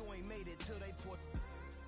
You ain't made it till they put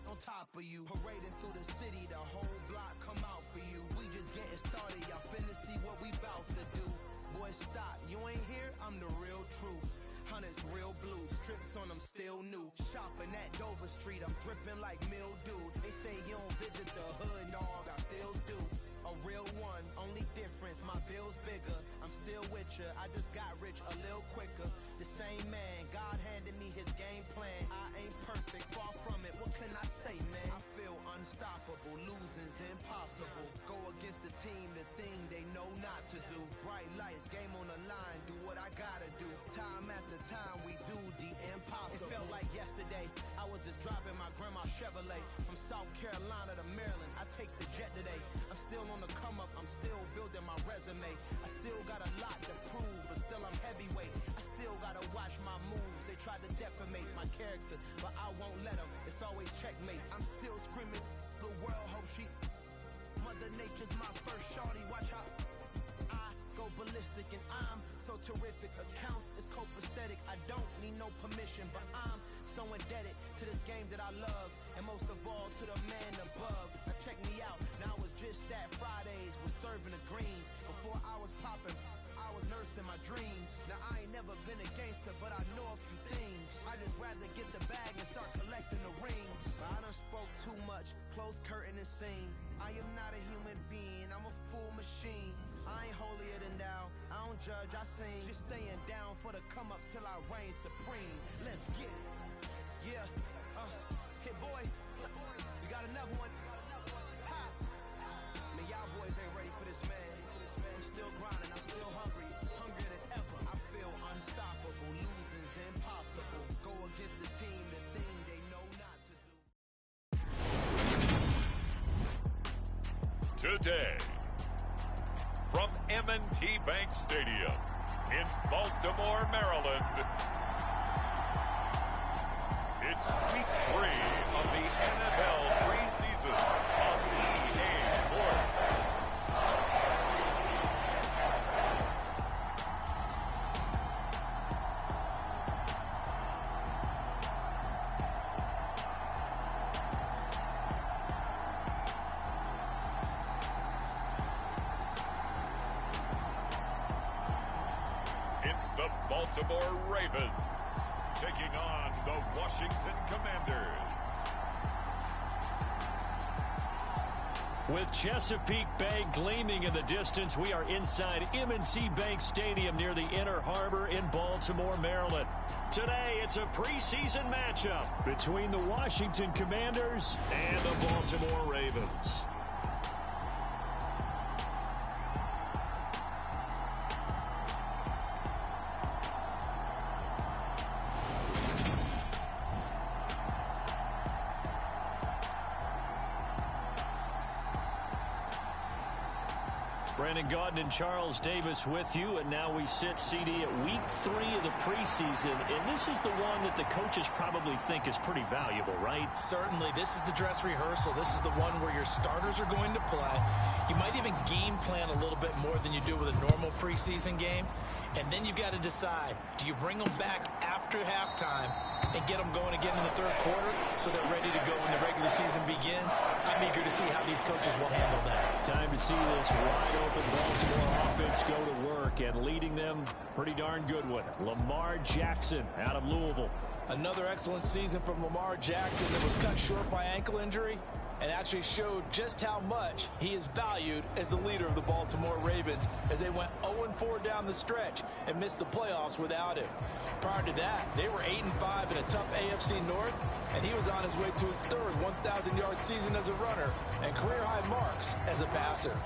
on top of you. Parading through the city, the whole block come out for you. We just getting started, y'all finna see what we bout to do. Boy, stop, you ain't here, I'm the real truth. Hunters, real blues, strips on them still new. Shopping at Dover Street, I'm dripping like mildew. They say you don't visit the hood, dog, I still do. A real one, only difference, my bill's bigger. I'm still with ya, I just got rich a little quicker. The same man, God handed me his game plan. I ain't perfect, far from it, what can I say, man? I feel unstoppable, losing's impossible. Go against the team, the thing they know not to do. Bright lights, game on the line, do what I gotta do. Time after time, we do the impossible. It felt like yesterday, I was just driving my grandma's Chevrolet. From South Carolina to Maryland, I take the jet today. I'm still on the come up, I'm still building my resume. I still got a lot to prove, but still I'm heavyweight. I still gotta watch my moves. They try to defamate my character, but I won't let them. It's always checkmate. I'm still screaming, the world hope she. Mother Nature's my first shorty. Watch how I go ballistic, and I'm so terrific. Accounts is copacetic. I don't need no permission, but I'm so indebted to this game that I love, and most of all to the man above. Now check me out. Now I was just at Fridays, was serving the greens. Before I was popping, I was nursing my dreams. Now I ain't never been a gangster, but I know a few things. I just rather get the bag and start collecting the rings. But I done spoke too much, close curtain and scene. I am not a human being, I'm a full machine. I ain't holier than thou, I don't judge, I sing. Just staying down for the come up till I reign supreme. Let's get it. Yeah, hit boy, we got another one. Ha! Man, y'all boys ain't ready for this, man. I'm still grinding, I'm still hungry, hungrier than ever. I feel unstoppable, losing's impossible. Go against the team, the thing they know not to do. Today, from M&T Bank Stadium in Baltimore, Maryland, it's week 3 of the NFL preseason on EA Sports. It's the Baltimore Ravens taking on the Washington Commanders. With Chesapeake Bay gleaming in the distance, we are inside M&T Bank Stadium near the Inner Harbor in Baltimore, Maryland. Today, it's a preseason matchup between the Washington Commanders and the Baltimore Ravens. Brandon Gaudin and Charles Davis with you, and now we sit, CD, at week 3 of the preseason, and this is the one that the coaches probably think is pretty valuable, right? Certainly. This is the dress rehearsal. This is the one where your starters are going to play. You might even game plan a little bit more than you do with a normal preseason game, and then you've got to decide, do you bring them back after halftime and get them going again in the third quarter so they're ready to go when the regular season begins? I'm eager to see how these coaches will handle that. Time to see this wide open Baltimore offense go to work, and leading them, pretty darn good one, Lamar Jackson out of Louisville. Another excellent season from Lamar Jackson that was cut short by ankle injury and actually showed just how much he is valued as the leader of the Baltimore Ravens as they went 0-4 down the stretch and missed the playoffs without him. Prior to that, they were 8-5 in a tough AFC North, and he was on his way to his third 1,000-yard season as a runner and career-high marks as a passer.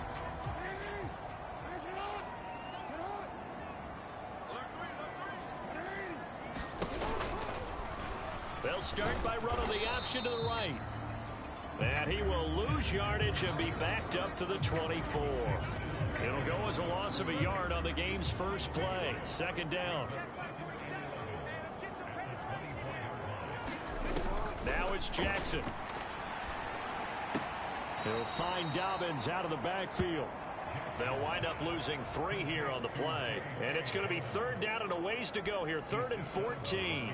They'll start by running the option to the right. And he will lose yardage and be backed up to the 24. It'll go as a loss of a yard on the game's first play. Second down. Now it's Jackson. He'll find Dobbins out of the backfield. They'll wind up losing 3 here on the play. And it's going to be third down and a ways to go here. 3rd and 14.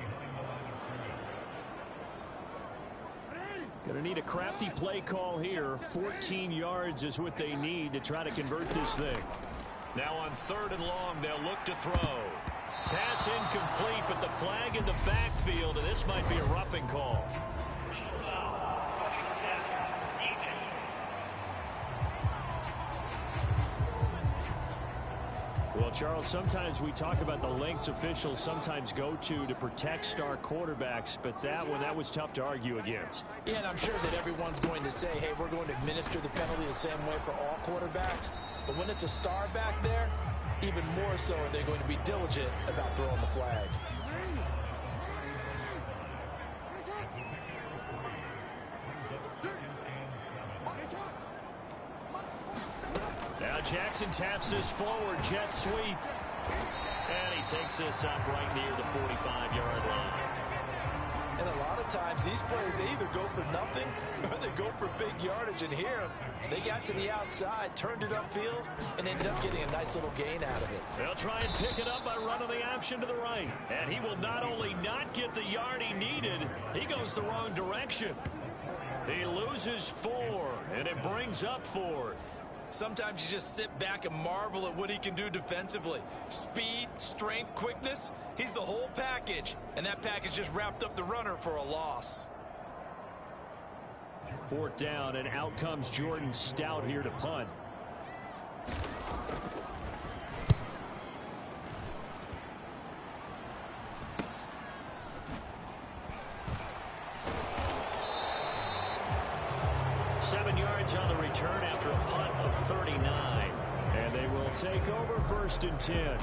Going to need a crafty play call here. 14 yards is what they need to try to convert this thing. Now on 3rd and long, they'll look to throw. Pass incomplete, but the flag in the backfield, and this might be a roughing call. Well, Charles, sometimes we talk about the lengths officials sometimes go to protect star quarterbacks, but that one, that was tough to argue against. Yeah, and I'm sure that everyone's going to say, hey, we're going to administer the penalty the same way for all quarterbacks. But when it's a star back there, even more so are they going to be diligent about throwing the flag. Now Jackson taps this forward, jet sweep. And he takes this up right near the 45-yard line. And a lot of times these plays, they either go for nothing or they go for big yardage. And here, they got to the outside, turned it upfield, and ended up getting a nice little gain out of it. They'll try and pick it up by running the option to the right. And he will not only not get the yard he needed, he goes the wrong direction. He loses 4, and it brings up 4th. Sometimes you just sit back and marvel at what he can do defensively. Speed, strength, quickness, he's the whole package. And that package just wrapped up the runner for a loss. 4th down, and out comes Jordan Stout here to punt. On the return after a punt of 39. And they will take over 1st and 10.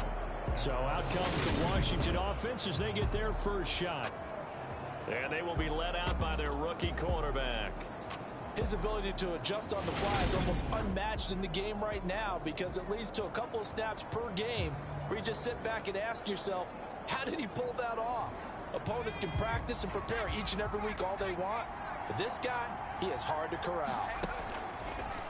So out comes the Washington offense as they get their first shot. And they will be led out by their rookie quarterback. His ability to adjust on the fly is almost unmatched in the game right now, because it leads to a couple of snaps per game where you just sit back and ask yourself, how did he pull that off? Opponents can practice and prepare each and every week all they want. But this guy, he is hard to corral.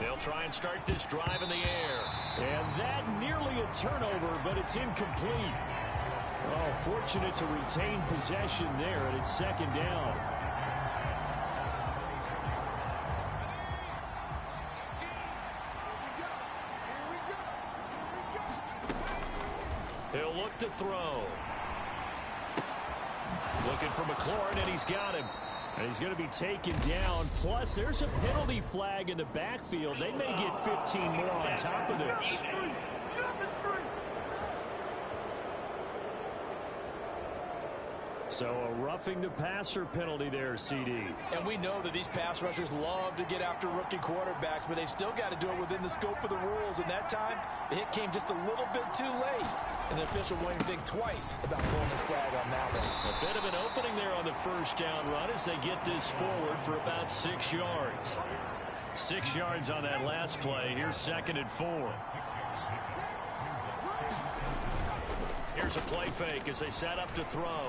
They'll try and start this drive in the air. And that nearly a turnover, but it's incomplete. Oh, fortunate to retain possession there, and it's 2nd down. He'll look to throw. Looking for McLaurin, and he's got him. And he's going to be taken down. Plus, there's a penalty flag in the backfield. They may get 15 more on top of this. So a roughing the passer penalty there, CD. And we know that these pass rushers love to get after rookie quarterbacks, but they've still got to do it within the scope of the rules. And that time, the hit came just a little bit too late. And the official won't even think twice about pulling his flag on that one. A bit of an opening there on the 1st down run as they get this forward for about 6 yards. 6 yards on that last play. Here's 2nd and 4. Here's a play fake as they set up to throw.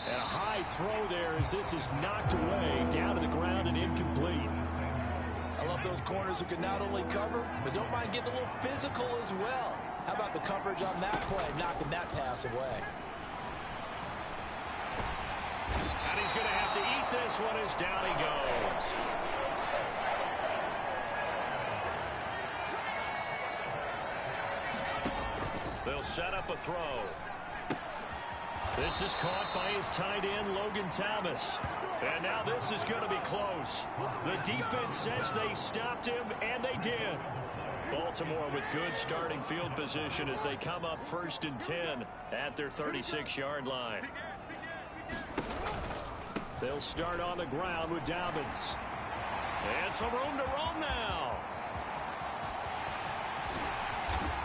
And a high throw there as this is knocked away, down to the ground and incomplete. I love those corners who can not only cover, but don't mind getting a little physical as well. How about the coverage on that play, knocking that pass away? And he's going to have to eat this one as down he goes. They'll set up a throw. This is caught by his tight end, Logan Thomas. And now this is going to be close. The defense says they stopped him, and they did. Baltimore with good starting field position as they come up 1st and 10 at their 36-yard line. They'll start on the ground with Dobbins. And some room to roam now.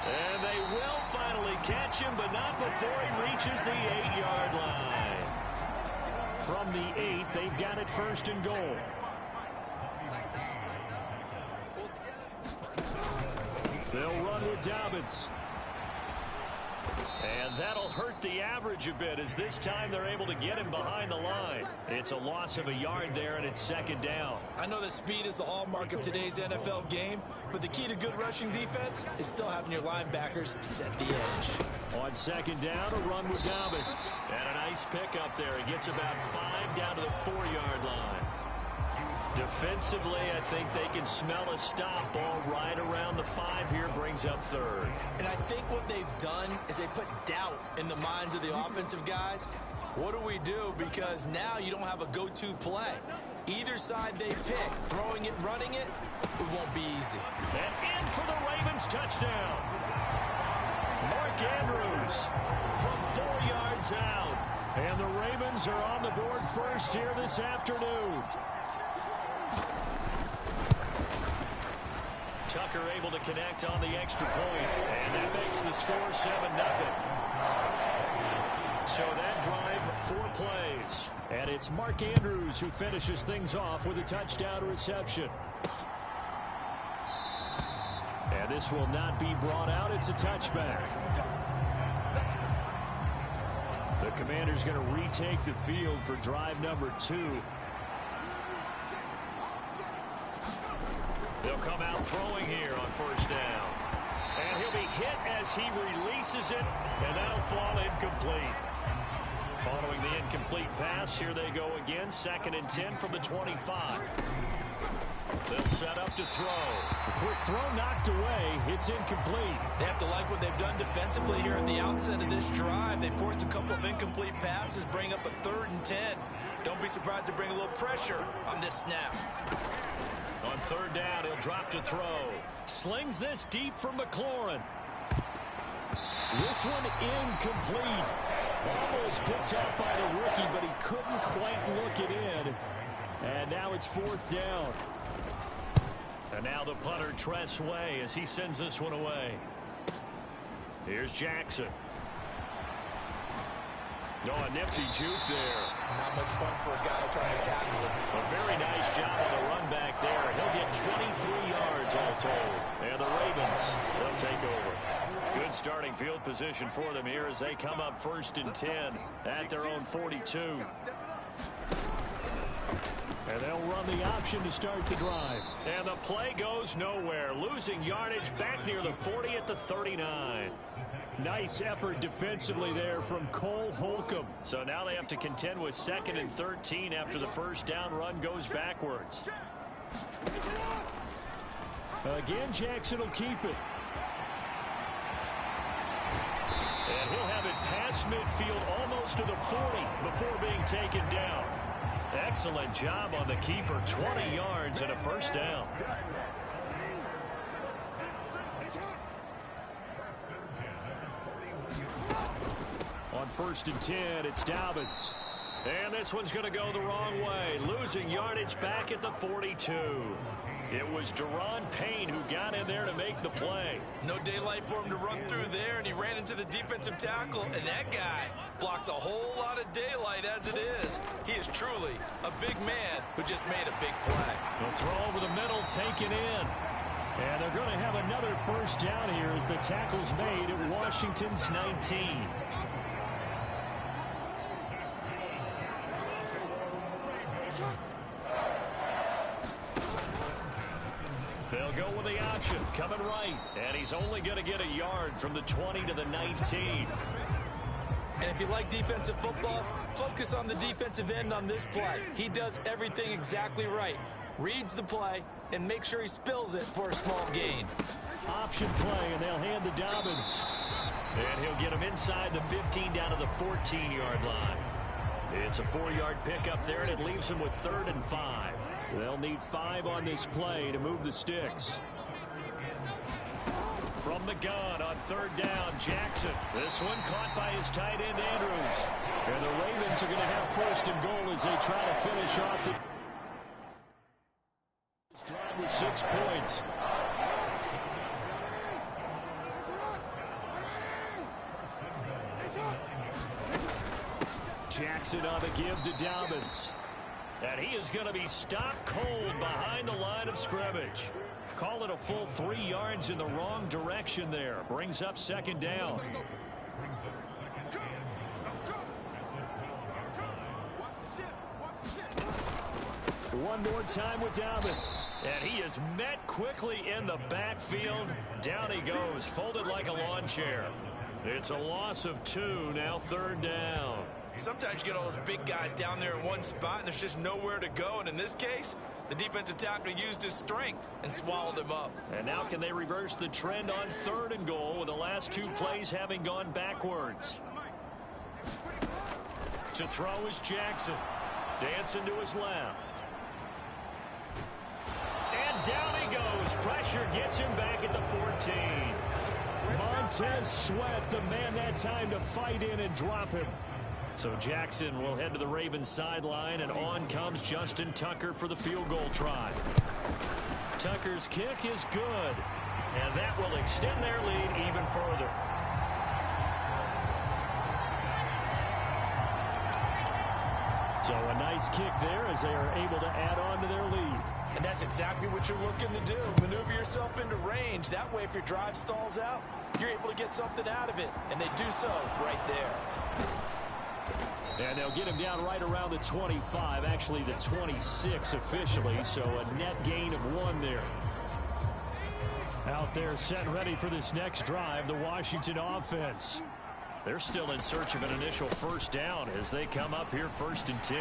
And they will finally catch him, but not before he reaches the 8-yard line. From the 8, they've got it 1st and goal. They'll run with Dobbins. And that'll hurt the average a bit as this time they're able to get him behind the line. It's a loss of a yard there, and it's 2nd down. I know that speed is the hallmark of today's NFL game, but the key to good rushing defense is still having your linebackers set the edge. On 2nd down, a run with Dobbins. And a nice pickup there. He gets about 5 down to the 4-yard line. Defensively, I think they can smell a stop. Ball right around the 5 here, brings up third. And I think what they've done is they put doubt in the minds of the offensive guys. What do we do? Because now you don't have a go-to play. Either side they pick, throwing it, running it, it won't be easy. And in for the Ravens touchdown. Mark Andrews from 4 yards out. And the Ravens are on the board first here this afternoon. Tucker able to connect on the extra point, and that makes the score 7-0. So that drive, 4 plays. And it's Mark Andrews who finishes things off with a touchdown reception. And this will not be brought out. It's a touchback. The Commanders going to retake the field for drive number 2. They'll come out throwing here on first down. And he'll be hit as he releases it, and that'll fall incomplete. Following the incomplete pass, here they go again. 2nd and 10 from the 25. They'll set up to throw. The quick throw knocked away. It's incomplete. They have to like what they've done defensively here at the outset of this drive. They forced a couple of incomplete passes, bring up a 3rd and 10. Don't be surprised to bring a little pressure on this snap. On 3rd down, he'll drop to throw. Slings this deep for McLaurin. This one incomplete. Almost picked up by the rookie, but he couldn't quite look it in. And now it's 4th down. And now the punter, Tress Way, as he sends this one away. Here's Jackson. No, a nifty juke there. Not much fun for a guy trying to tackle it. A very nice job on the run back there. He'll get 23 yards all told. And the Ravens, they'll take over. Good starting field position for them here as they come up 1st and 10 at their own 42. And they'll run the option to start the drive. And the play goes nowhere. Losing yardage back near the 40 at the 39. Nice effort defensively there from Cole Holcomb. So now they have to contend with 2nd and 13 after the first down run goes backwards. Again, Jackson will keep it. And he'll have it past midfield almost to the 40 before being taken down. Excellent job on the keeper. 20 yards and a first down. On 1st and 10, it's Dobbins. And this one's going to go the wrong way. Losing yardage back at the 42. It was Daron Payne who got in there to make the play. No daylight for him to run through there, and he ran into the defensive tackle, and that guy blocks a whole lot of daylight as it is. He is truly a big man who just made a big play. The throw over the middle taken in. And they're going to have another first down here as the tackle's made at Washington's 19. They'll go with the option, coming right. And he's only going to get a yard from the 20 to the 19. And if you like defensive football, focus on the defensive end on this play. He does everything exactly right. Reads the play and makes sure he spills it for a small gain. Option play, and they'll hand to Dobbins. And he'll get him inside the 15 down to the 14-yard line. It's a 4-yard pickup there, and it leaves him with 3rd and 5. They'll need 5 on this play to move the sticks. From the gun on 3rd down, Jackson. This one caught by his tight end, Andrews. And the Ravens are going to have 1st and goal as they try to finish off the drive with 6 points. Jackson on the give to Dobbins. And he is going to be stopped cold behind the line of scrimmage. Call it a full 3 yards in the wrong direction there. Brings up 2nd down. One more time with Dobbins. And he is met quickly in the backfield. Down he goes, folded like a lawn chair. It's a loss of 2, now 3rd down. Sometimes you get all those big guys down there in one spot, and there's just nowhere to go. And in this case, The defensive tackle used his strength and swallowed him up. And now can they reverse the trend on 3rd and goal with the last 2 plays having gone backwards? To throw is Jackson. Dancing to his left. And down he goes. Pressure gets him back at the 14. Montez Sweat, the man that time to fight in and drop him. So Jackson will head to the Ravens sideline, and on comes Justin Tucker for the field goal try. Tucker's kick is good, and that will extend their lead even further. So a nice kick there as they are able to add on to their lead. And that's exactly what you're looking to do. Maneuver yourself into range. That way, if your drive stalls out, you're able to get something out of it. And they do so right there. And they'll get him down right around the 25, actually the 26 officially, so a net gain of 1 there. Out there set ready for this next drive, the Washington offense. They're still in search of an initial first down as they come up here 1st and 10.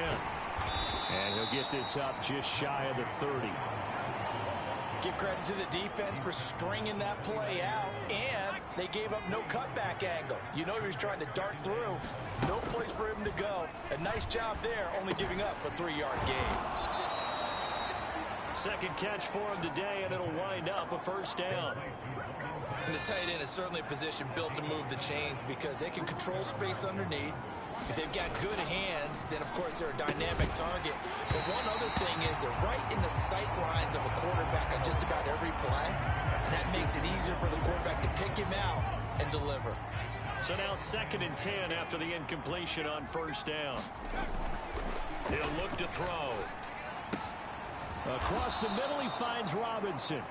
And he'll get this up just shy of the 30. Give credit to the defense for stringing that play out, and they gave up no cutback angle. You know he was trying to dart through. No place for him to go. A nice job there, only giving up a 3-yard gain. Second catch for him today, and it'll wind up a first down. And the tight end is certainly a position built to move the chains because they can control space underneath. If they've got good hands, then, of course, they're a dynamic target. But one other thing is they're right in the sight lines of a quarterback on just about every play. And that makes it easier for the quarterback to pick him out and deliver. So now 2nd and 10 after the incompletion on first down. He'll look to throw. Across the middle, he finds Robinson.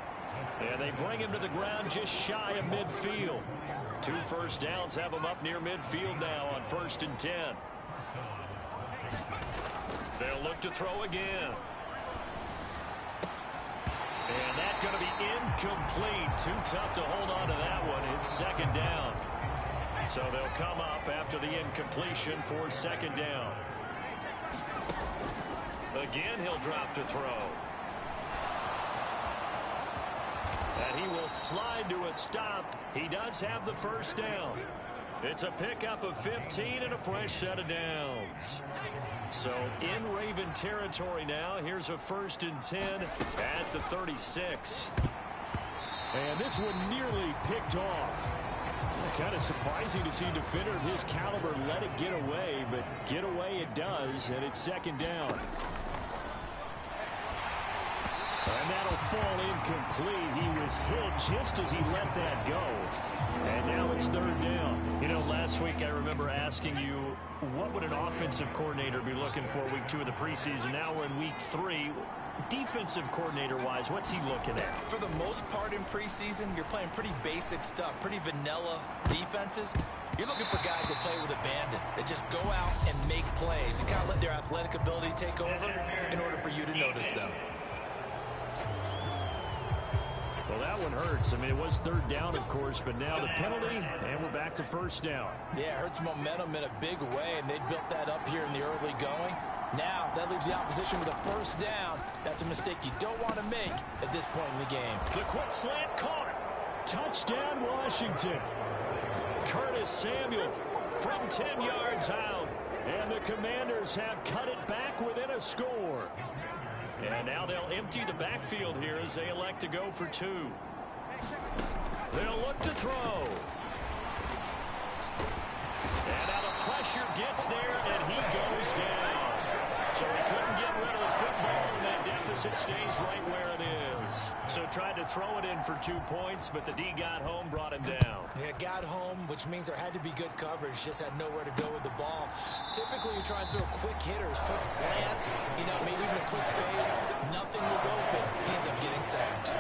And they bring him to the ground just shy of midfield. 2 first downs have him up near midfield now on 1st and 10. They'll look to throw again. And that's going to be incomplete. Too tough to hold on to that one. It's 2nd down. So they'll come up after the incompletion for 2nd down. Again, he'll drop to throw. And he will slide to a stop. He does have the first down. It's a pickup of 15 and a fresh set of downs. So in Raven territory now. Here's a 1st and 10 at the 36. And this one nearly picked off. Kind of surprising to see a defender of his caliber let it get away, but get away it does, and it's 2nd down. And that'll fall incomplete. He was hit just as he let that go. And now it's 3rd down. You know, last week I remember asking you, what would an offensive coordinator be looking for week 2 of the preseason? Now we're in week 3. Defensive coordinator-wise, what's he looking at? For the most part in preseason, you're playing pretty basic stuff, pretty vanilla defenses. You're looking for guys that play with abandon, that just go out and make plays. You kind of let their athletic ability take over in order for you to notice them. Well, that one hurts. I mean, it was 3rd down, of course, but now the penalty, and we're back to 1st down. Yeah, it hurts momentum in a big way, and they built that up here in the early going. Now, that leaves the opposition with a 1st down. That's a mistake you don't want to make at this point in the game. The quick slant caught. Touchdown, Washington. Curtis Samuel from 10 yards out. And the Commanders have cut it back within a score. And now they'll empty the backfield here as they elect to go for 2. They'll look to throw. And now the pressure gets there, and he goes down. So he couldn't get rid of the football, and that deficit stays right where it is. So tried to throw it in for 2 points, but the D got home, brought him down. Yeah, got home, which means there had to be good coverage. Just had nowhere to go with the ball. Typically, you're trying to throw quick hitters, quick slants, you know, maybe even a quick fade. Nothing was open. He ends up getting sacked.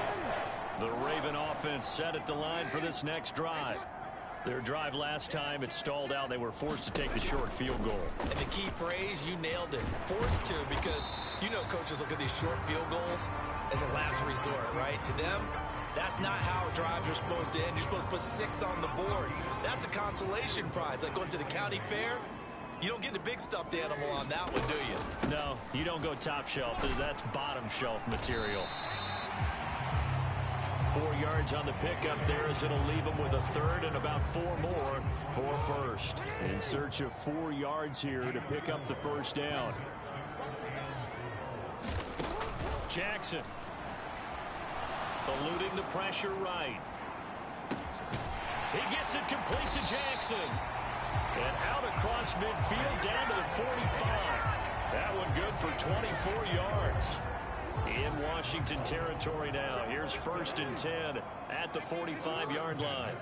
The Raven offense set at the line for this next drive. Their drive last time, it stalled out. They were forced to take the short field goal. And the key phrase, you nailed it. Forced to, because you know coaches look at these short field goals as a last resort, right? To them, that's not how drives are supposed to end. You're supposed to put 6 on the board. That's a consolation prize. Like going to the county fair, You don't get the big stuffed animal on that one, do you? No, you don't go top shelf. That's bottom shelf material. 4 yards on the pickup there as it'll leave him with a third and about 4 more for first. In search of 4 yards here to pick up the first down. Jackson. Eluding the pressure right. He gets it complete to Jackson. And out across midfield down to the 45. That one good for 24 yards. In Washington territory now. Here's 1st and 10 at the 45-yard line.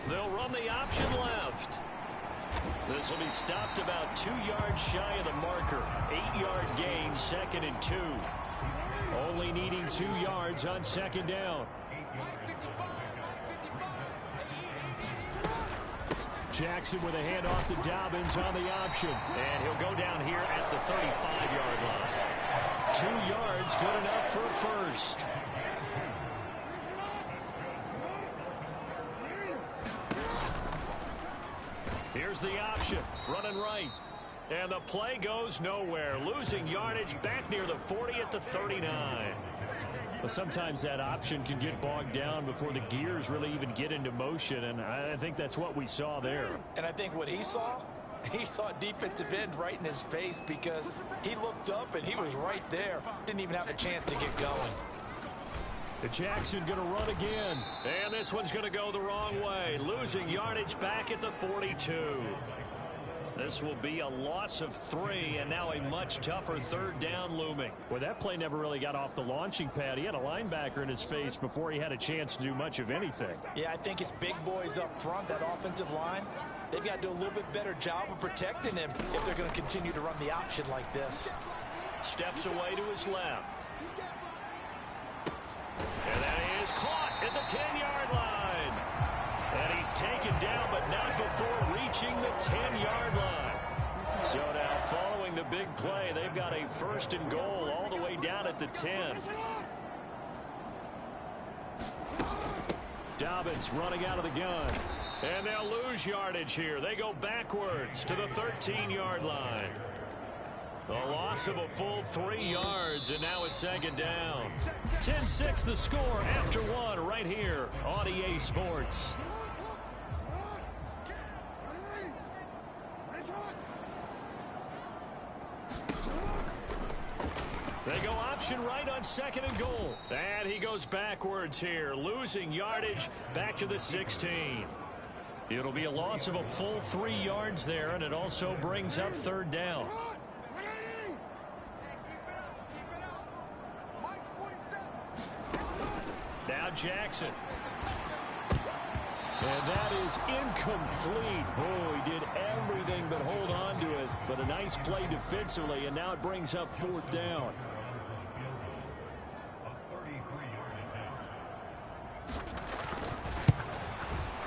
They'll run the option left. This will be stopped about 2 yards shy of the marker. 8-yard gain, 2nd and 2. Only needing 2 yards on 2nd down. Jackson with a handoff to Dobbins on the option. And he'll go down here at the 35-yard line. 2 yards, good enough for first. Here's the option, running right. And the play goes nowhere. Losing yardage back near the 40 at the 39. Well, sometimes that option can get bogged down before the gears really even get into motion, and I think that's what we saw there. And I think what he saw defensive end right in his face because he looked up and he was right there. Didn't even have a chance to get going. Jackson going to run again. And this one's going to go the wrong way. Losing yardage back at the 42. This will be a loss of 3, and now a much tougher 3rd down looming. Well, that play never really got off the launching pad. He had a linebacker in his face before he had a chance to do much of anything. Yeah, I think it's big boys up front, that offensive line. They've got to do a little bit better job of protecting him if they're going to continue to run the option like this. Steps away to his left. And that is caught at the 10-yard line. And he's taken down, but not before reaching the 10-yard line. So now, following the big play, they've got a 1st and goal all the way down at the 10. Dobbins running out of the gun. And they'll lose yardage here. They go backwards to the 13-yard line. A loss of a full 3 yards, and now it's 2nd down. 10-6 the score after 1 right here on EA Sports. They go option right on 2nd and goal. And he goes backwards here, losing yardage back to the 16. It'll be a loss of a full 3 yards there, and it also brings up 3rd down. Now Jackson. And that is incomplete. Oh, he did everything but hold on to it. But a nice play defensively, and now it brings up 4th down.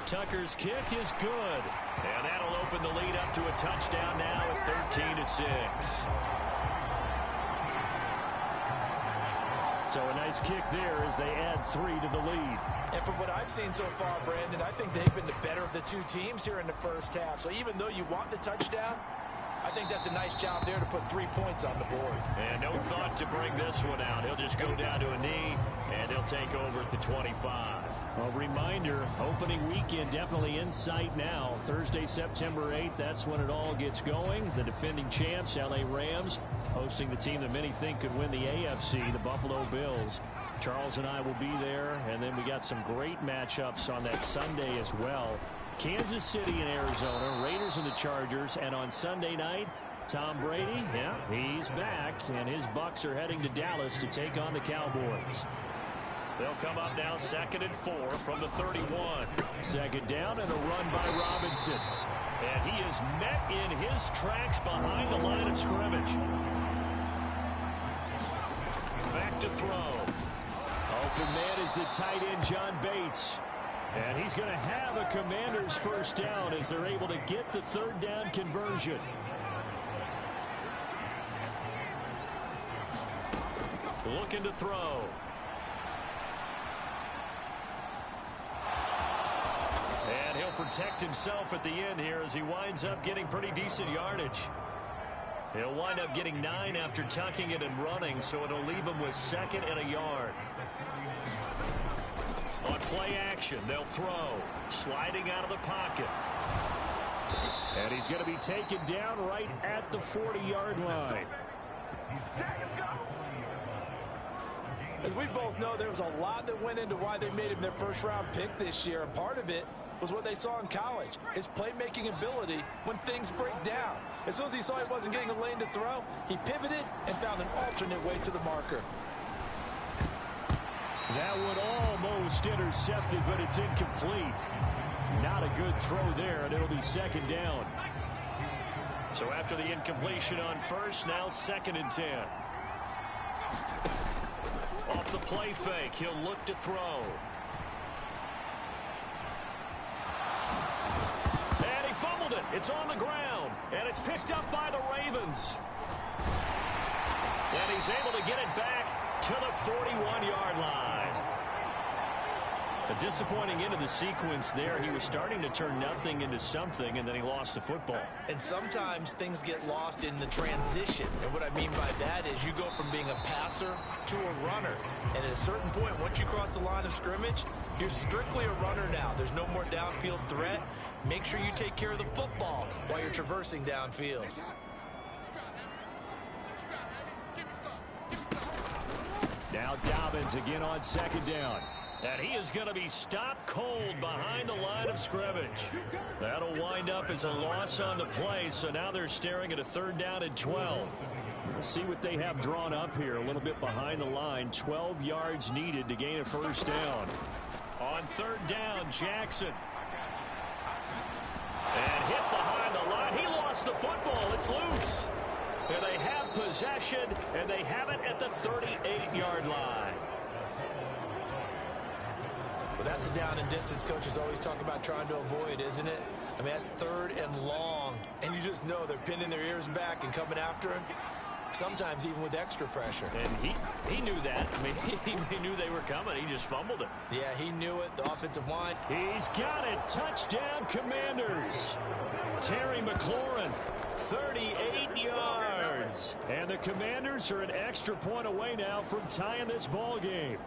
Tucker's kick is good. And that'll open the lead up to a touchdown now at 13-6. So a nice kick there as they add 3 to the lead. And from what I've seen so far, Brandon, I think they've been the better of the 2 teams here in the first half. So even though you want the touchdown, I think that's a nice job there to put 3 points on the board. And no thought to bring this one out. He'll just go down to a knee, and they'll take over at the 25. A reminder, opening weekend definitely in sight now. Thursday, September 8th, that's when it all gets going. The defending champs, LA Rams, hosting the team that many think could win the AFC, the Buffalo Bills. Charles and I will be there, and then we got some great matchups on that Sunday as well. Kansas City and Arizona, Raiders and the Chargers, and on Sunday night, Tom Brady, yeah, he's back, and his Bucs are heading to Dallas to take on the Cowboys. They'll come up now 2nd and 4 from the 31. 2nd down and a run by Robinson. And he is met in his tracks behind the line of scrimmage. Back to throw. Open man is the tight end, John Bates. And he's going to have a Commanders 1st down as they're able to get the 3rd down conversion. Looking to throw. And he'll protect himself at the end here as he winds up getting pretty decent yardage. He'll wind up getting 9 after tucking it and running, so it'll leave him with 2nd and a yard. On play action, they'll throw. Sliding out of the pocket. And he's going to be taken down right at the 40-yard line. As we both know, there was a lot that went into why they made him their first-round pick this year. And part of it was what they saw in college, his playmaking ability when things break down. As soon as he saw he wasn't getting a lane to throw, he pivoted and found an alternate way to the marker. That one almost intercepted, but it's incomplete. Not a good throw there, and it'll be 2nd down. So after the incompletion on first, now 2nd and 10. Off the play fake, he'll look to throw. And he fumbled it. It's on the ground, and it's picked up by the Ravens. And he's able to get it back to the 41-yard line. A disappointing end of the sequence there. He was starting to turn nothing into something, and then he lost the football. And sometimes things get lost in the transition. And what I mean by that is you go from being a passer to a runner. And at a certain point, once you cross the line of scrimmage, you're strictly a runner now. There's no more downfield threat. Make sure you take care of the football while you're traversing downfield. Now Dobbins again on 2nd down. And he is going to be stopped cold behind the line of scrimmage. That'll wind up as a loss on the play, so now they're staring at a 3rd down and 12. We'll see what they have drawn up here a little bit behind the line. 12 yards needed to gain a 1st down. On 3rd down, Jackson. And hit behind the line. He lost the football. It's loose. And they have possession, and they have it at the 38-yard line. Well, that's the down and distance coaches always talk about trying to avoid, isn't it? I mean, that's 3rd and long, and you just know they're pinning their ears back and coming after him, sometimes even with extra pressure. And he knew that. I mean, he knew they were coming. He just fumbled it. Yeah, he knew it. The offensive line. He's got it. Touchdown, Commanders. Terry McLaurin, 38 yards. And the Commanders are an extra point away now from tying this ball game.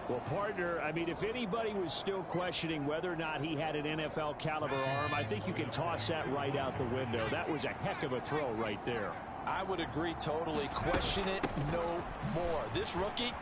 Well, partner, I mean, if anybody was still questioning whether or not he had an NFL caliber arm, I think you can toss that right out the window. That was a heck of a throw right there. I would agree totally. Question it no more. This rookie,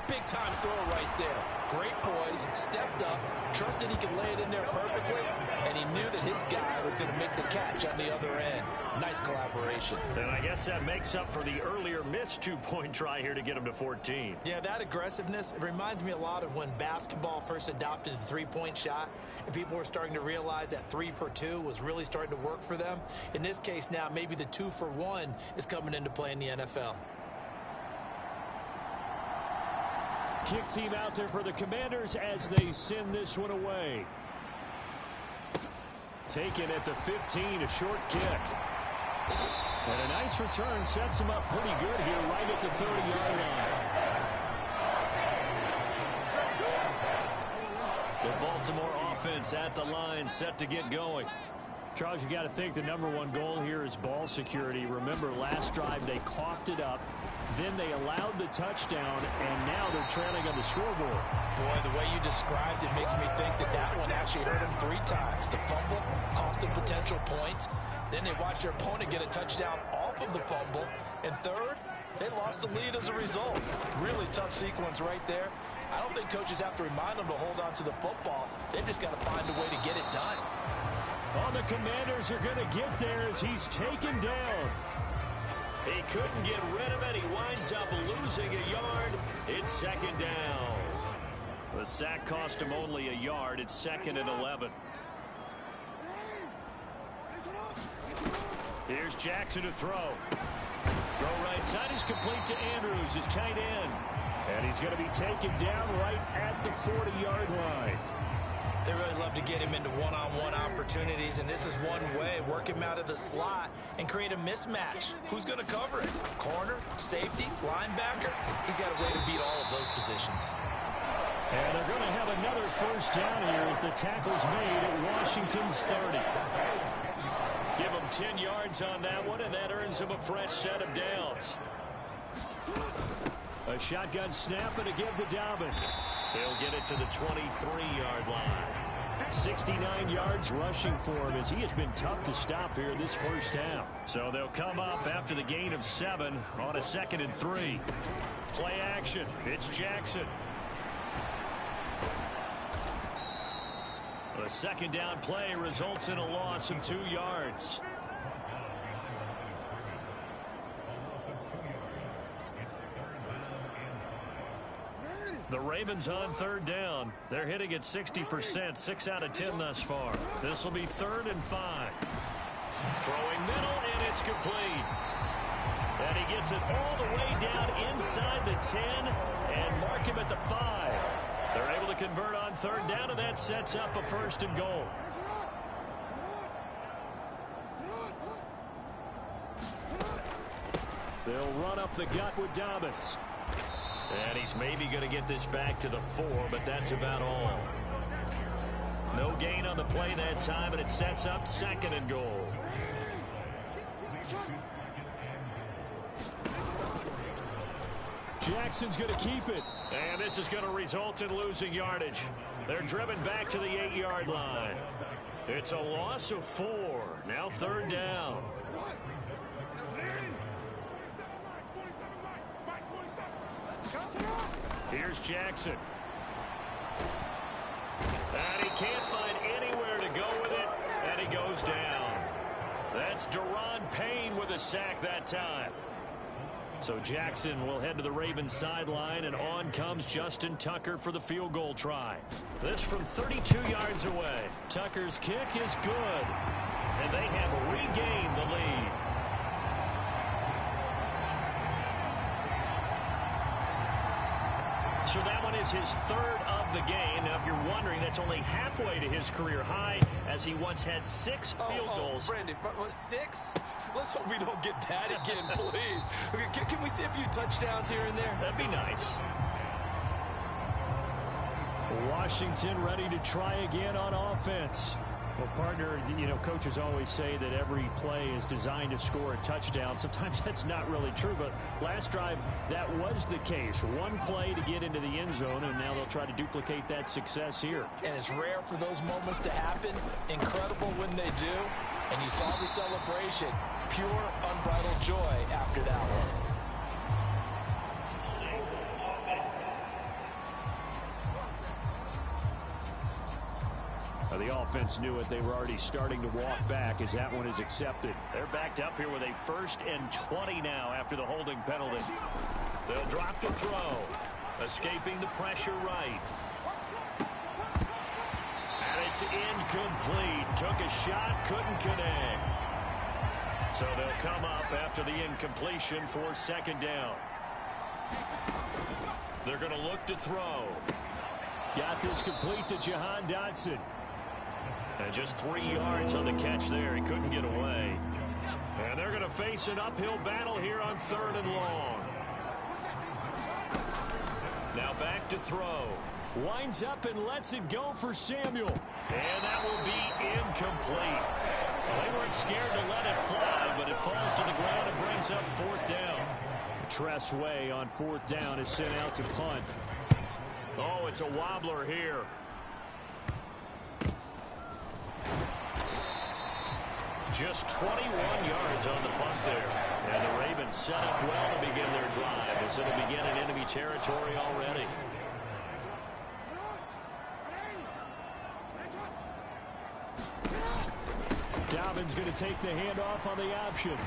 big-time throw right there. Great poise, stepped up, trusted he could lay it in there perfectly, and he knew that his guy was going to make the catch on the other end. Nice collaboration. And I guess that makes up for the earlier missed 2-point try here to get him to 14. Yeah, that aggressiveness, it reminds me a lot of when basketball first adopted the 3-point shot, and people were starting to realize that 3 for 2 was really starting to work for them. In this case now, maybe the 2 for 1 is coming into play in the NFL. Kick team out there for the Commanders as they send this one away. Taken at the 15, a short kick. And a nice return sets him up pretty good here right at the 30-yard line. The Baltimore offense at the line set to get going. Charles, you got to think the #1 goal here is ball security. Remember, last drive they coughed it up. Then they allowed the touchdown, and now they're trailing on the scoreboard. Boy, the way you described it makes me think that that one actually hurt him 3 times. The fumble cost them potential points. Then they watched their opponent get a touchdown off of the fumble. And third, they lost the lead as a result. Really tough sequence right there. I don't think coaches have to remind them to hold on to the football. They've just got to find a way to get it done. Oh, the Commanders are going to get there as he's taken down. He couldn't get rid of it. He winds up losing a yard. It's 2nd down. The sack cost him only a yard. It's 2nd and 11. Here's Jackson to throw. Throw right side is complete to Andrews, his tight end. And he's going to be taken down right at the 40-yard line. They really love to get him into one-on-one opportunities, and this is one way. Work him out of the slot and create a mismatch. Who's going to cover it? Corner, safety, linebacker? He's got a way to beat all of those positions. And they're going to have another first down here as the tackle's made at Washington's 30. Give them 10 yards on that one, and that earns them a fresh set of downs. A shotgun snap and a give to Dobbins. He'll get it to the 23-yard line. 69 yards rushing for him as he has been tough to stop here this first half. So they'll come up after the gain of 7 on a 2nd and 3. Play action. It's Jackson. The second down play results in a loss of 2 yards. The Ravens on 3rd down. They're hitting at 60%, 6 out of 10 thus far. This will be 3rd and 5. Throwing middle, and it's complete. And he gets it all the way down inside the 10 and mark him at the 5. They're able to convert on 3rd down, and that sets up a 1st and goal. They'll run up the gut with Dobbins. And he's maybe going to get this back to the 4, but that's about all. No gain on the play that time, and it sets up 2nd and goal. Jackson's going to keep it. And this is going to result in losing yardage. They're driven back to the 8-yard line. It's a loss of 4. Now 3rd down. Here's Jackson. And he can't find anywhere to go with it, and he goes down. That's Daron Payne with a sack that time. So Jackson will head to the Ravens sideline, and on comes Justin Tucker for the field goal try. This from 32 yards away. Tucker's kick is good, and they have regained the lead. So that one is his 3rd of the game. Now, if you're wondering, that's only halfway to his career high, as he once had 6 field goals. Brandon, 6? Let's hope we don't get that again, please. Can we see a few touchdowns here and there? That'd be nice. Washington ready to try again on offense. Well, partner, you know, coaches always say that every play is designed to score a touchdown. Sometimes that's not really true, but last drive, that was the case. One play to get into the end zone, and now they'll try to duplicate that success here. And it's rare for those moments to happen. Incredible when they do. And you saw the celebration. Pure, unbridled joy after that one. The offense knew it. They were already starting to walk back as that one is accepted. They're backed up here with a 1st and 20 now after the holding penalty. They'll drop to throw. Escaping the pressure right. And it's incomplete. Took a shot, couldn't connect. So they'll come up after the incompletion for 2nd down. They're going to look to throw. Got this complete to Jahan Dotson. And just 3 yards on the catch there. He couldn't get away. And they're going to face an uphill battle here on 3rd and long. Now back to throw. Winds up and lets it go for Samuel. And that will be incomplete. Well, they weren't scared to let it fly, but it falls to the ground and brings up 4th down. Tress Way on 4th down is sent out to punt. Oh, it's a wobbler here. Just 21 yards on the punt there. And the Ravens set up well to begin their drive as it'll begin in enemy territory already. Dobbins going to take the handoff on the option.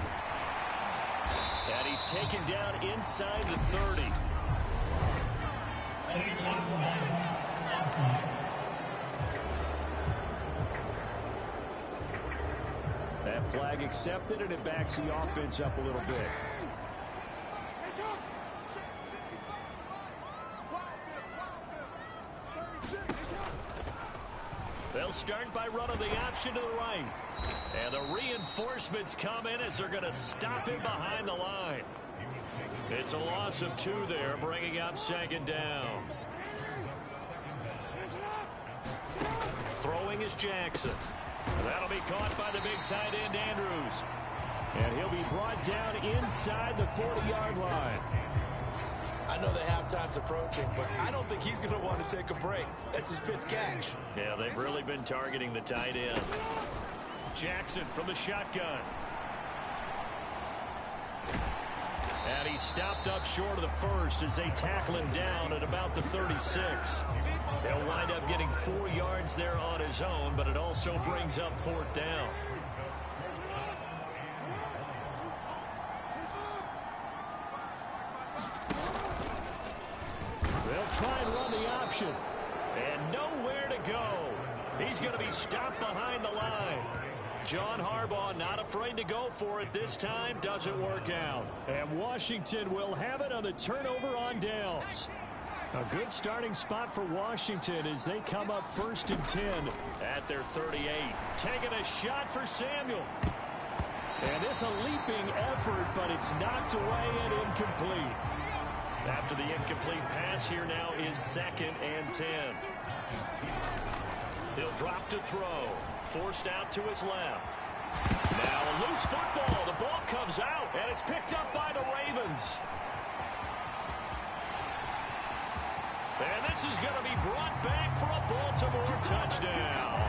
And he's taken down inside the 30. That flag accepted, and it backs the offense up a little bit. They'll start by running the option to the right. And the reinforcements come in as they're going to stop him behind the line. It's a loss of 2 there, bringing up 2nd down. Throwing is Jackson. And that'll be caught by the big tight end, Andrews. And he'll be brought down inside the 40-yard line. I know the halftime's approaching, but I don't think he's going to want to take a break. That's his 5th catch. Yeah, they've really been targeting the tight end. Jackson from the shotgun. And he's stopped up short of the first as they tackle him down at about the 36. He'll wind up getting 4 yards there on his own, but it also brings up 4th down. They'll try and run the option. And nowhere to go. He's going to be stopped behind the line. John Harbaugh not afraid to go for it this time. Doesn't work out. And Washington will have it on the turnover on downs. A good starting spot for Washington as they come up 1st and 10 at their 38. Taking a shot for Samuel. And it's a leaping effort, but it's knocked away and incomplete. After the incomplete pass, here now is 2nd and 10. He'll drop to throw. Forced out to his left. Now a loose football. The ball comes out, and it's picked up by the Ravens. And this is going to be brought back for a Baltimore touchdown.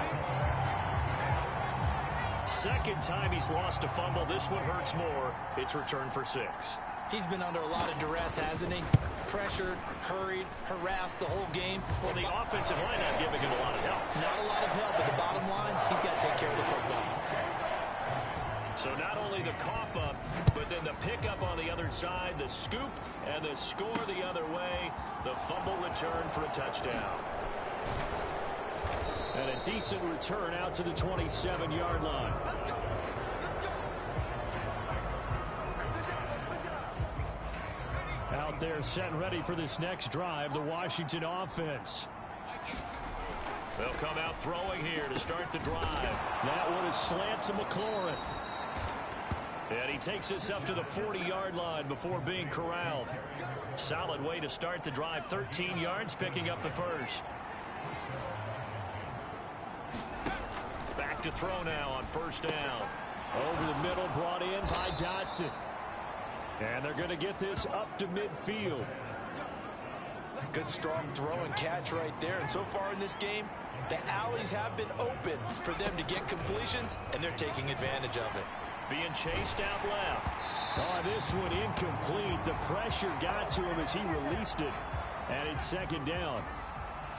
2nd time he's lost a fumble. This one hurts more. It's returned for 6. He's been under a lot of duress, hasn't he? Pressured, hurried, harassed the whole game. Well, the offensive line not giving him a lot of help. Not a lot of help, but the bottom line, he's got to take care of the football. So not only the cough up, but then the pickup on the other side, the scoop, and the score the other way. The fumble return for a touchdown. And a decent return out to the 27-yard line. Out there set and ready for this next drive, the Washington offense. They'll come out throwing here to start the drive. That one is slant to McLaurin. And he takes us up to the 40-yard line before being corralled. Solid way to start the drive. 13 yards, picking up the first. Back to throw now on 1st down. Over the middle, brought in by Dotson. And they're going to get this up to midfield. Good strong throw and catch right there. And so far in this game, the alleys have been open for them to get completions, and they're taking advantage of it. Being chased out left. Oh, this one incomplete. The pressure got to him as he released it. And it's 2nd down.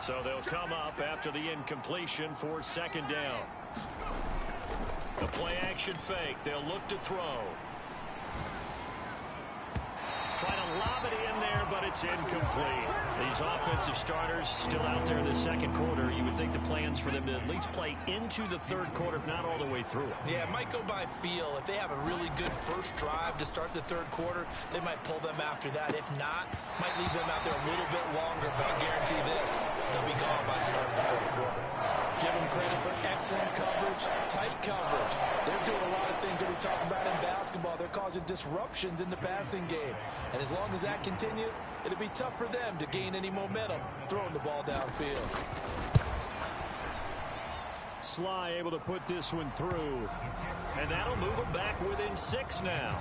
So they'll come up after the incompletion for 2nd down. The play action fake. They'll look to throw. Trying to lob it in there, but it's incomplete. These offensive starters still out there in the 2nd quarter. You would think the plans for them to at least play into the 3rd quarter, if not all the way through it. Yeah, it might go by feel. If they have a really good first drive to start the 3rd quarter, they might pull them after that. If not, might leave them out there a little bit longer, but I guarantee this, they'll be gone by the start of the 4th quarter. Give them credit for excellent coverage, tight coverage. They're doing a lot of things that we talk about in basketball. They're causing disruptions in the passing game. And as long as that continues, it'll be tough for them to gain any momentum throwing the ball downfield. Sly able to put this one through. And that'll move them back within 6 now.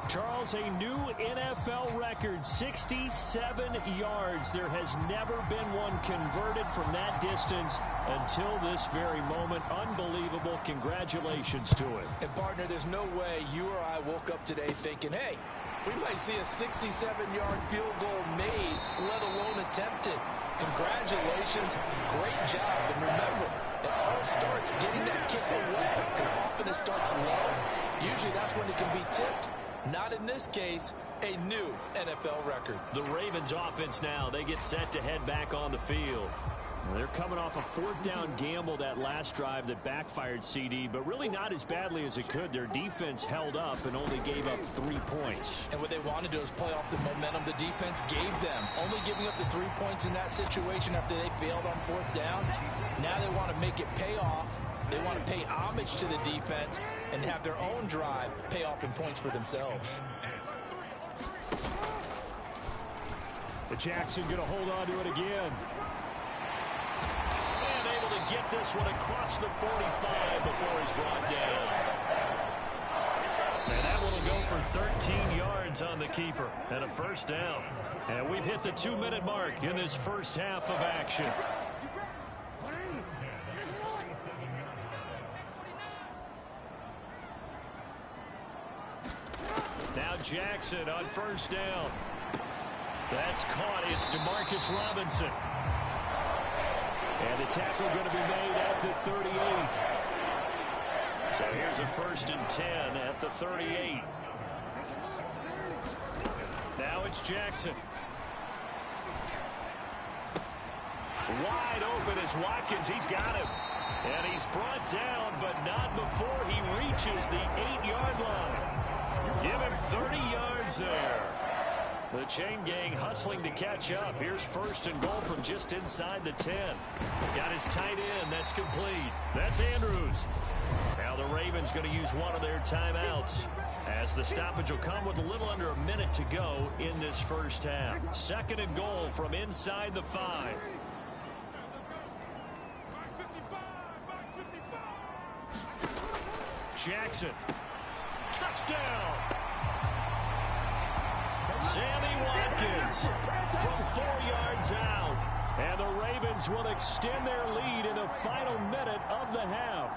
Charles, a new NFL record, 67 yards. There has never been one converted from that distance until this very moment. Unbelievable. Congratulations to it. And, partner, there's no way you or I woke up today thinking, hey, we might see a 67-yard field goal made, let alone attempted. Congratulations. Great job. And remember, it all starts getting that kick away, because often it starts low. Usually that's when it can be tipped. Not in this case, a new NFL record. The Ravens offense now, they get set to head back on the field. They're coming off a 4th down gamble that last drive that backfired CD, but really not as badly as it could. Their defense held up and only gave up 3 points. And what they wanted to do is play off the momentum the defense gave them. Only giving up the 3 points in that situation after they failed on 4th down. Now they want to make it pay off. They want to pay homage to the defense and have their own drive pay off in points for themselves. But Jackson going to hold on to it again. And able to get this one across the 45 before he's brought down. And that one will go for 13 yards on the keeper and a first down. And we've hit the 2-minute mark in this first half of action. Now Jackson on first down. That's caught. It's Demarcus Robinson. And the tackle going to be made at the 38. So here's a 1st and 10 at the 38. Now it's Jackson. Wide open is Watkins. He's got him. And he's brought down, but not before he reaches the 8-yard line. Give him 30 yards there. The chain gang hustling to catch up. Here's 1st and goal from just inside the 10. Got his tight end. That's complete. That's Andrews. Now the Ravens going to use one of their timeouts, as the stoppage will come with a little under a minute to go in this first half. 2nd and goal from inside the 5. Jackson. Touchdown. Sammy Watkins from 4 yards out. And the Ravens will extend their lead in the final minute of the half.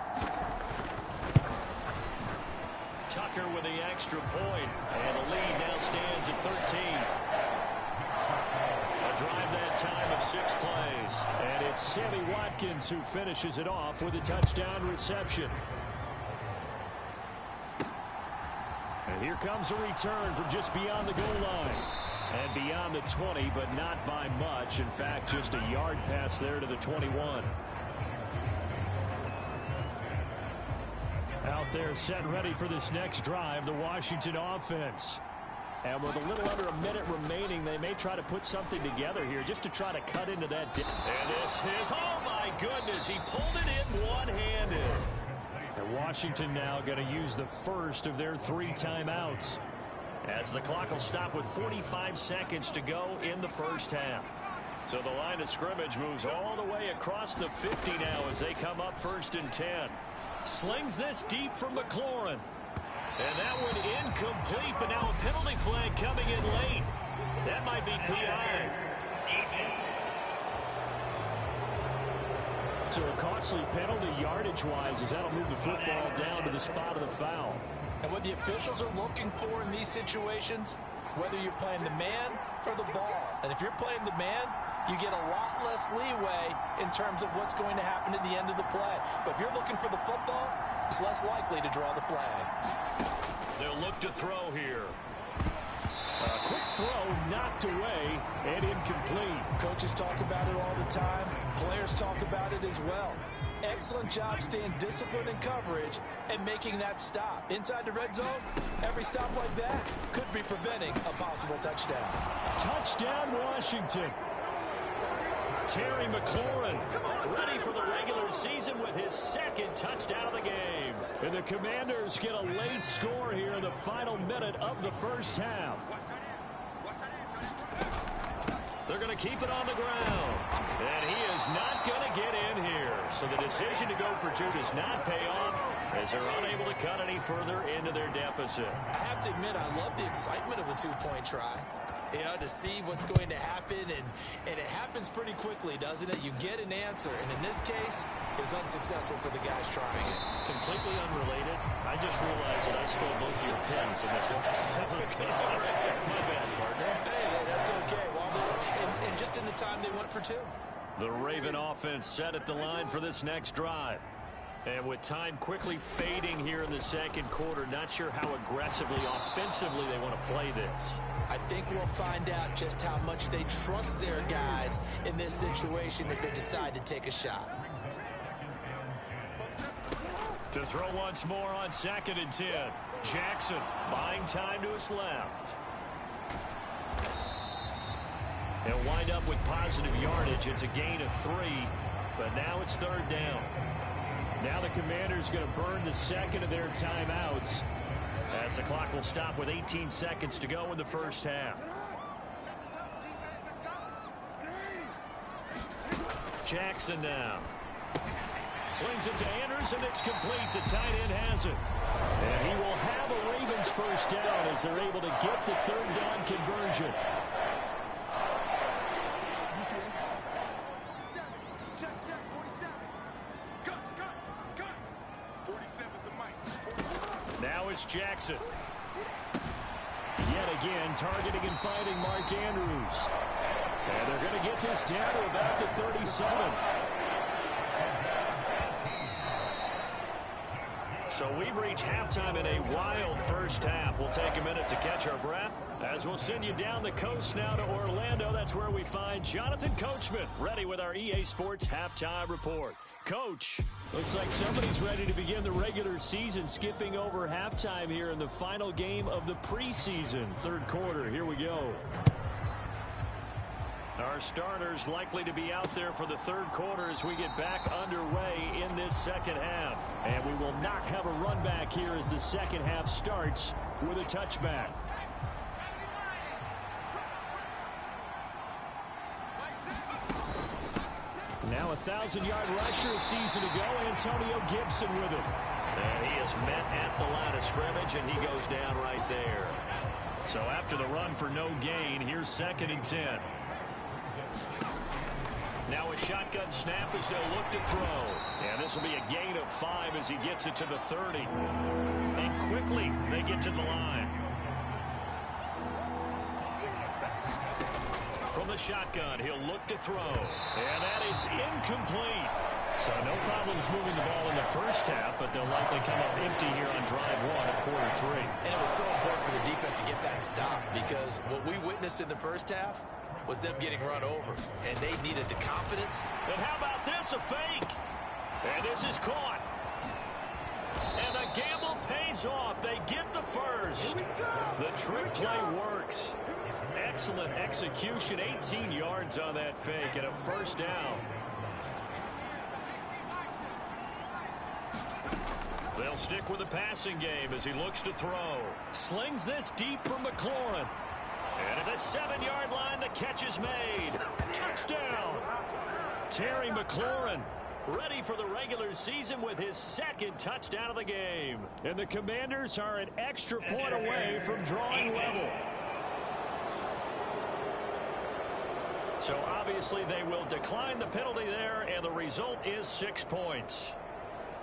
Tucker with the extra point. And the lead now stands at 13. A drive that time of 6 plays. And it's Sammy Watkins who finishes it off with a touchdown reception. And here comes a return from just beyond the goal line. And beyond the 20, but not by much. In fact, just a yard pass there to the 21. Out there set and ready for this next drive, the Washington offense. And with a little under a minute remaining, they may try to put something together here just to try to cut into that. And this is, oh my goodness, he pulled it in one-handed. And Washington now going to use the first of their 3 timeouts, as the clock will stop with 45 seconds to go in the first half. So the line of scrimmage moves all the way across the 50 now as they come up 1st and 10. Slings this deep from McLaurin. And that one incomplete, but now a penalty flag coming in late. That might be PI. So a costly penalty yardage-wise, as that'll move the football down to the spot of the foul. And what the officials are looking for in these situations, whether you're playing the man or the ball. And if you're playing the man, you get a lot less leeway in terms of what's going to happen at the end of the play. But if you're looking for the football, it's less likely to draw the flag. They'll look to throw here. A quick throw knocked away and incomplete. Coaches talk about it all the time. Players talk about it as well. Excellent job staying disciplined in coverage and making that stop. Inside the red zone, every stop like that could be preventing a possible touchdown. Touchdown, Washington. Terry McLaurin ready for the regular season with his 2nd touchdown of the game. And the Commanders get a late score here in the final minute of the first half. They're going to keep it on the ground. And he is not going to get in here. So the decision to go for 2 does not pay off, as they're unable to cut any further into their deficit. I have to admit, I love the excitement of a 2-point try. You know, to see what's going to happen, and it happens pretty quickly, doesn't it? You get an answer, and in this case, it's unsuccessful for the guys trying it. Completely unrelated. I just realized that I stole both of your pens in this episode. My bad, partner. Hey, that's okay. Well, and just in the time they went for 2. The Raven offense set at the line for this next drive. And with time quickly fading here in the 2nd quarter, not sure how aggressively, offensively they want to play this. I think we'll find out just how much they trust their guys in this situation if they decide to take a shot. To throw once more on 2nd and 10. Jackson buying time to his left. They'll wind up with positive yardage. It's a gain of 3, but now it's 3rd down. Now the Commanders going to burn the 2nd of their timeouts As the clock will stop with 18 seconds to go in the first half. Jackson now. Slings it to Anders, and it's complete. The tight end has it. And he will have a Ravens first down as they're able to get the third down conversion. Now it's Jackson. Yet again, targeting and fighting Mark Andrews. And they're going to get this down to about the 37. So we've reached halftime in a wild first half. We'll take a minute to catch our breath as we'll send you down the coast now to Orlando. That's where we find Jonathan Coachman ready with our EA Sports Halftime Report. Coach, looks like somebody's ready to begin the regular season, skipping over halftime here in the final game of the preseason. Third quarter, here we go. Our starters likely to be out there for the third quarter as we get back underway in this second half. And we will not have a run back here as the second half starts with a touchback. Now a 1,000-yard rusher a season ago, Antonio Gibson with it. And he is met at the line of scrimmage, and he goes down right there. So after the run for no gain, here's 2nd and 10. Now a shotgun snap as they'll look to throw. And this will be a gain of 5 as he gets it to the 30. And quickly they get to the line. From the shotgun, he'll look to throw. And that is incomplete. So no problems moving the ball in the first half, but they'll likely come up empty here on drive 1 of quarter 3. And it was so important for the defense to get that stop because what we witnessed in the first half was them getting run over, and they needed the confidence. And how about this, a fake? And this is caught. And the gamble pays off. They get the first. The trick play works. Excellent execution, 18 yards on that fake and a first down. They'll stick with the passing game as he looks to throw. Slings this deep for McLaurin. And at the 7-yard line, the catch is made. Touchdown! Terry McLaurin ready for the regular season with his 2nd touchdown of the game. And the Commanders are an extra point away from drawing level. So obviously they will decline the penalty there, and the result is 6 points.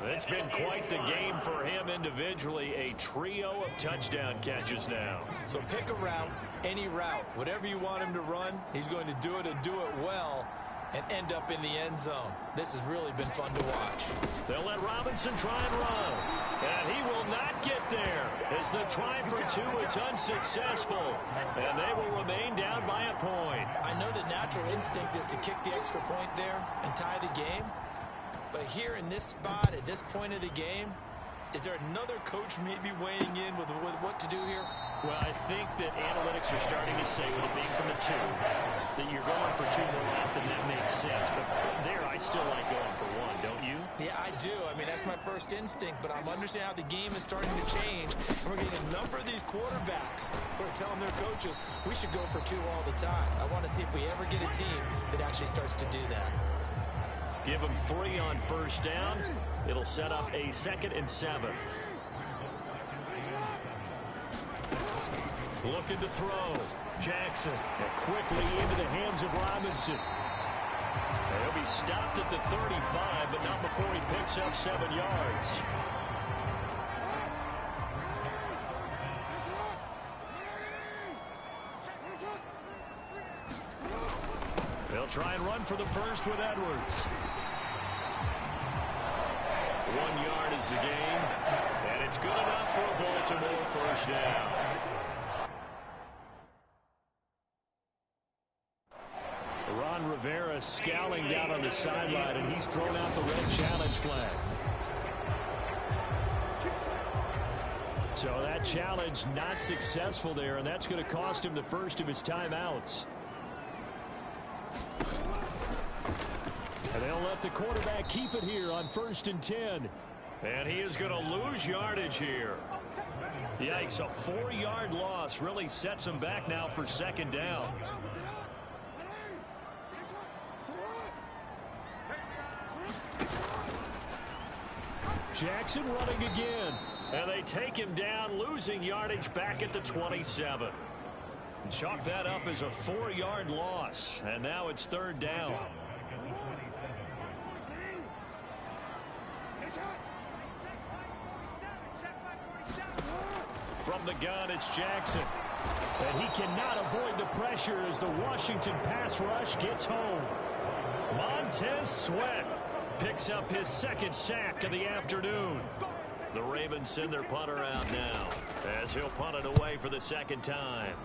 It's been quite the game for him individually. A trio of touchdown catches now. So pick a route, any route. Whatever you want him to run, he's going to do it and do it well and end up in the end zone. This has really been fun to watch. They'll let Robinson try and run. And he will not get there as the try for 2 is unsuccessful. And they will remain down by a point. I know the natural instinct is to kick the extra point there and tie the game. But here in this spot, at this point of the game, is there another coach maybe weighing in with what to do here? Well, I think that analytics are starting to say, with it being from a 2, that you're going for 2 more often. That makes sense. But there, I still like going for 1, don't you? Yeah, I do. I mean, that's my first instinct. But I'm understanding how the game is starting to change. And we're getting a number of these quarterbacks who are telling their coaches, we should go for 2 all the time. I want to see if we ever get a team that actually starts to do that. Give them 3 on first down. It'll set up a 2nd and 7. Looking to throw. Jackson quickly into the hands of Robinson. He'll be stopped at the 35, but not before he picks up 7 yards. They'll try and run for the first with Edwards. 1 yard is the gain, and it's good enough for a Baltimore first down. Ron Rivera scowling down on the sideline, and he's thrown out the red challenge flag. So that challenge not successful there, and that's going to cost him the first of his timeouts. And they'll let the quarterback keep it here on 1st and 10. And he is going to lose yardage here. Yikes, a 4-yard loss really sets them back now for second down. Jackson running again. And they take him down, losing yardage back at the 27. Chalk that up as a 4-yard loss. And now it's third down. From the gun, it's Jackson. And he cannot avoid the pressure as the Washington pass rush gets home. Montez Sweat picks up his second sack of the afternoon. The Ravens send their punter out now as he'll punt it away for the second time.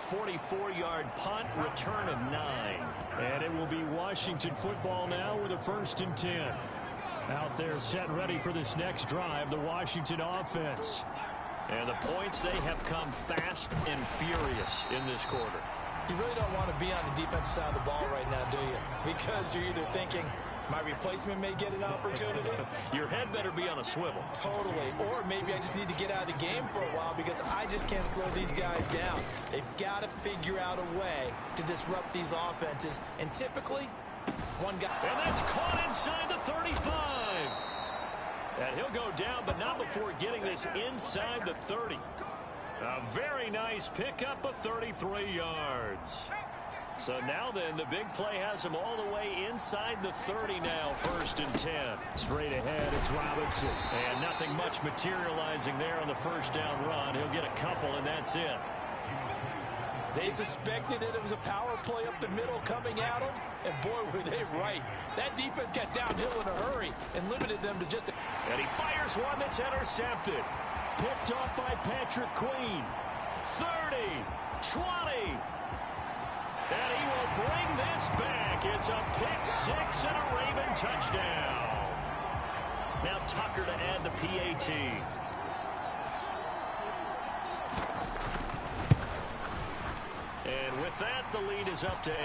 44-yard punt, return of 9. And it will be Washington football now with a 1st and 10. Out there set ready for this next drive, the Washington offense. And the points, they have come fast and furious in this quarter. You really don't want to be on the defensive side of the ball right now, do you? Because you're either thinking, my replacement may get an opportunity. Your head better be on a swivel. Totally. Or maybe I just need to get out of the game for a while because I just can't slow these guys down. They've got to figure out a way to disrupt these offenses. And typically, one guy... And that's caught inside the 35. And he'll go down, but not before getting this inside the 30. A very nice pickup of 33 yards. So now then, the big play has him all the way inside the 30 now, 1st and 10. Straight ahead, it's Robinson. And nothing much materializing there on the first down run. He'll get a couple, and that's it. They suspected it was a power play up the middle coming at them, and boy, were they right. That defense got downhill in a hurry and limited them to just... And he fires one that's intercepted. Picked off by Patrick Queen. 30, 20. And he will bring this back. It's a pick 6 and a Raven touchdown. Now Tucker to add the PAT. And with that, the lead is up to 8.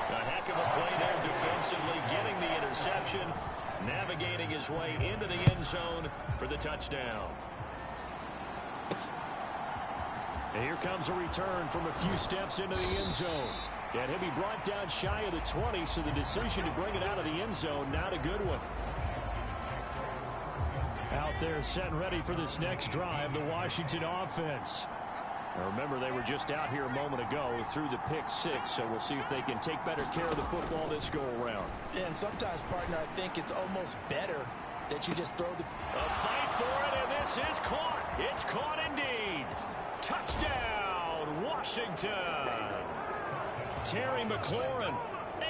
A heck of a play there defensively, getting the interception, navigating his way into the end zone for the touchdown. And here comes a return from a few steps into the end zone. And he'll be brought down shy of the 20, so the decision to bring it out of the end zone, not a good one. Out there set and ready for this next drive, the Washington offense. Now remember, they were just out here a moment ago through the pick 6, so we'll see if they can take better care of the football this go-around. And sometimes, partner, I think it's almost better that you just throw the... A fight for it, and this is caught. It's caught indeed. Touchdown, Washington. Terry McLaurin,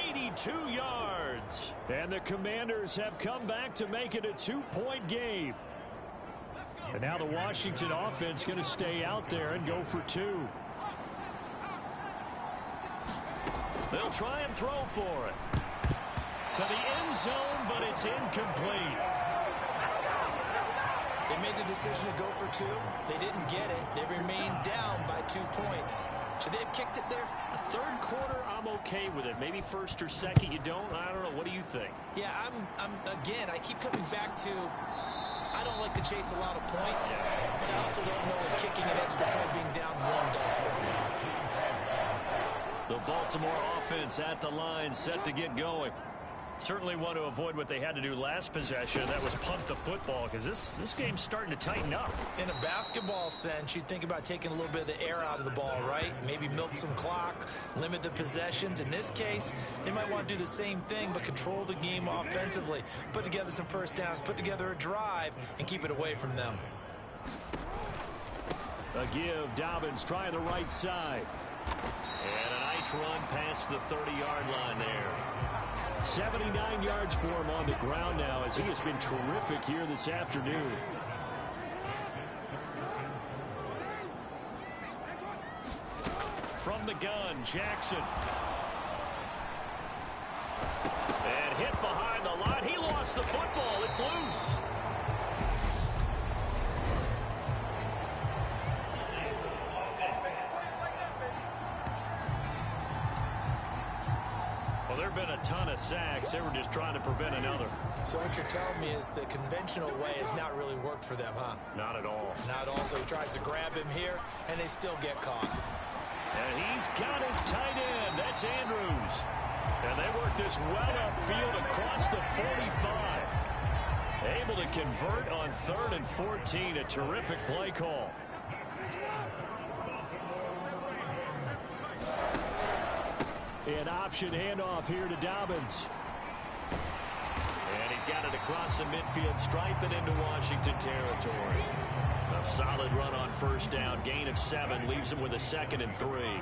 82 yards. And the Commanders have come back to make it a 2-point game. And now the Washington offense going to stay out there and go for 2. They'll try and throw for it. To the end zone, but it's incomplete. They made the decision to go for 2. They didn't get it. They remained down by 2 points. Should they have kicked it there? The third quarter, I'm okay with it. Maybe first or second, you don't. I don't know. What do you think? Yeah, again, I keep coming back to, I don't like to chase a lot of points, but I also don't know what kicking an extra point being down 1 does for me. The Baltimore offense at the line, set to get going. Certainly want to avoid what they had to do last possession. That was punt the football, because this game's starting to tighten up. In a basketball sense, you think about taking a little bit of the air out of the ball, right? Maybe milk some clock, limit the possessions. In this case, they might want to do the same thing, but control the game offensively. Put together some first downs, put together a drive, and keep it away from them. A give, Dobbins trying the right side. And a nice run past the 30-yard line there. 79 yards for him on the ground now, as he has been terrific here this afternoon. From the gun, Jackson. And hit behind the line. He lost the football. It's loose. ton of sacks. They were just trying to prevent another. So what you're telling me is the conventional way has not really worked for them, huh? Not at all. Not at all. So he tries to grab him here, and they still get caught. And he's got his tight end. That's Andrews. And they work this well upfield across the 45. Able to convert on 3rd and 14. A terrific play call. An option handoff here to Dobbins. And he's got it across the midfield, striping into Washington territory. A solid run on 1st down. Gain of 7 leaves him with a 2nd and 3.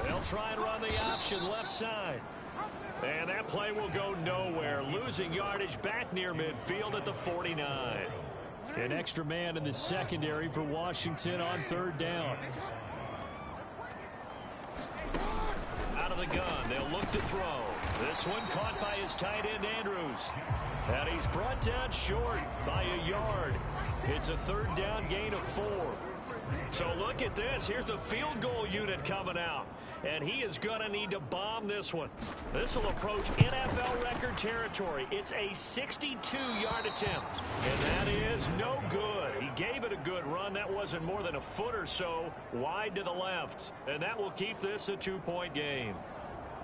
They'll try and run the option left side. And that play will go nowhere. Losing yardage back near midfield at the 49. An extra man in the secondary for Washington on 3rd down. Out of the gun, they'll look to throw. This one caught by his tight end, Andrews. And he's brought down short by a yard. It's a 3rd down gain of 4. So look at this. Here's the field goal unit coming out. And he is going to need to bomb this one. This will approach NFL record territory. It's a 62-yard attempt. And that is no good. He gave it a good run. That wasn't more than a foot or so wide to the left. And that will keep this a 2-point game.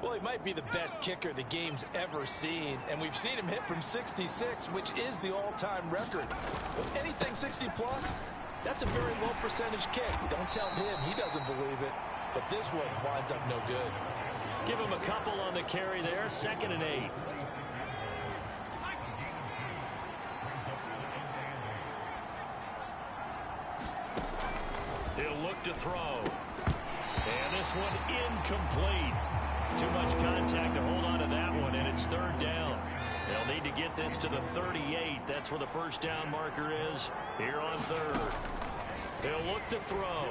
Well, he might be the best kicker the game's ever seen. And we've seen him hit from 66, which is the all-time record. But anything 60-plus, that's a very low percentage kick. Don't tell him he doesn't believe it. But this one winds up no good. Give him a couple on the carry there. 2nd and 8. He'll look to throw. And this one incomplete. Too much contact to hold on to that one, and it's 3rd down. They'll need to get this to the 38. That's where the 1st down marker is here on 3rd. He'll look to throw.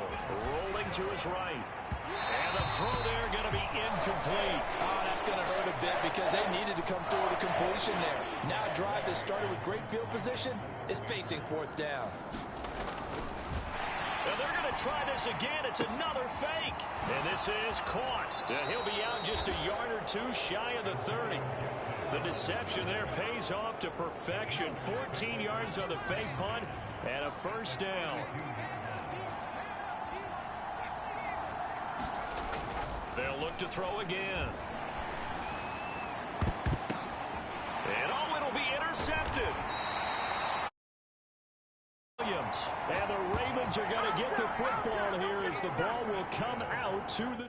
Rolling to his right. And the throw there going to be incomplete. Oh, that's going to hurt a bit because they needed to come through with a completion there. Now a drive that started with great field position is facing 4th down. And they're going to try this again. It's another fake. And this is caught. And he'll be out just a yard or 2 shy of the 30. The deception there pays off to perfection. 14 yards on the fake punt and a 1st down. They'll look to throw again. And oh, it'll be intercepted. Williams. And the Ravens are going to get the football here as the ball will come out to the...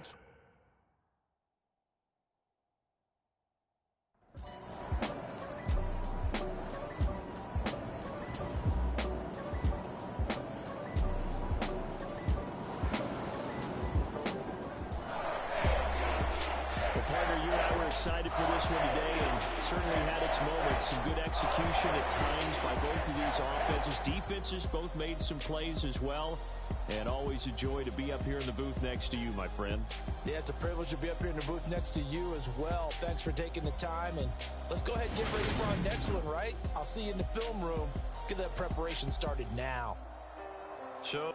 Excited for this one today, and certainly had its moments. Some good execution at times by both of these offenses. Defenses both made some plays as well, and always a joy to be up here in the booth next to you, my friend. Yeah, it's a privilege to be up here in the booth next to you as well. Thanks for taking the time, and let's go ahead and get ready for our next one, right? I'll see you in the film room. Get that preparation started now. So...